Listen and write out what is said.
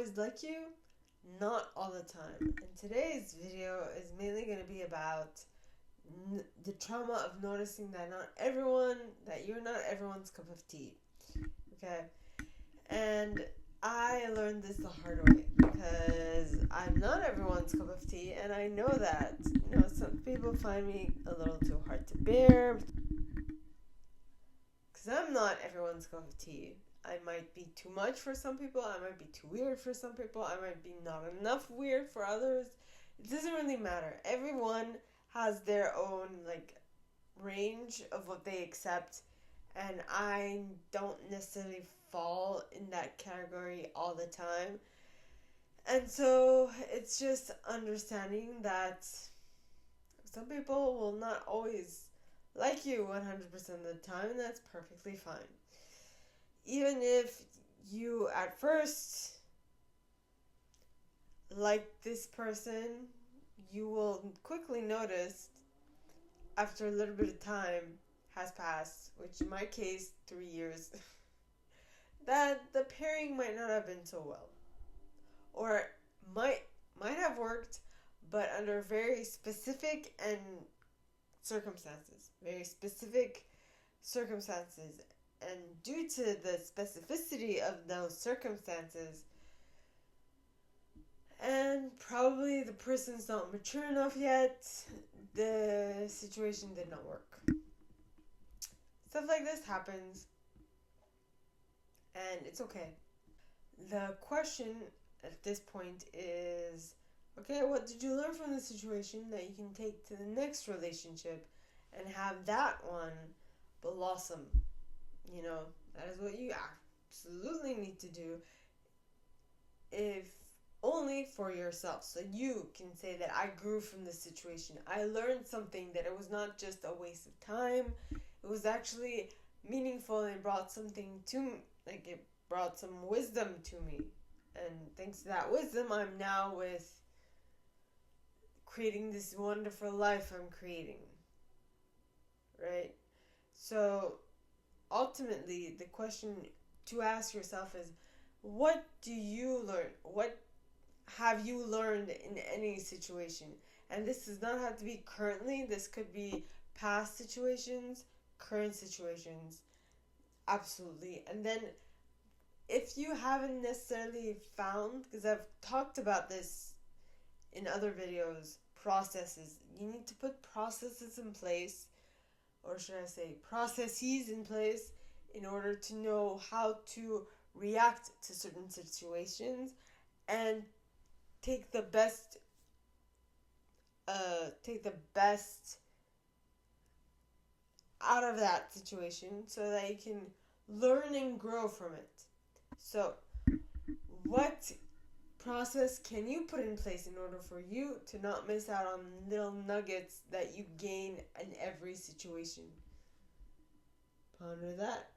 always like you? Not all the time. And today's video is mainly going to be about the trauma of noticing that you're not everyone's cup of tea. Okay? And I learned this the hard way because I'm not everyone's cup of tea, and I know that. Some people find me a little too hard to bear because I'm not everyone's cup of tea. I might be too much for some people. I might be too weird for some people. I might be not enough weird for others. It doesn't really matter. Everyone has their own range of what they accept, and I don't necessarily fall in that category all the time. And so it's just understanding that some people will not always like you 100% of the time, and that's perfectly fine. Even if you at first like this person, you will quickly notice after a little bit of time has passed, which in my case 3 years, that the pairing might not have been so well, or might have worked, but under very specific circumstances. And due to the specificity of those circumstances, and probably the person's not mature enough yet, the situation did not work. Stuff like this happens, and it's okay. The question at this point is, okay, what did you learn from the situation that you can take to the next relationship and have that one blossom? That is what you absolutely need to do, if only for yourself, so you can say that I grew from this situation. I learned something, that it was not just a waste of time. It was actually meaningful, and it brought something to me, it brought some wisdom to me. And thanks to that wisdom, I'm now with creating this wonderful life I'm creating. Right? So ultimately, the question to ask yourself is, what do you learn? What have you learned in any situation? And this does not have to be currently. This could be past situations, current situations. Absolutely. And then if you haven't necessarily found, because I've talked about this in other videos, processes. You need to put processes in place, or should I say processes in place, in order to know how to react to certain situations and take the best out of that situation, so that you can learn and grow from it. So what process can you put in place in order for you to not miss out on little nuggets that you gain in every situation? Ponder that.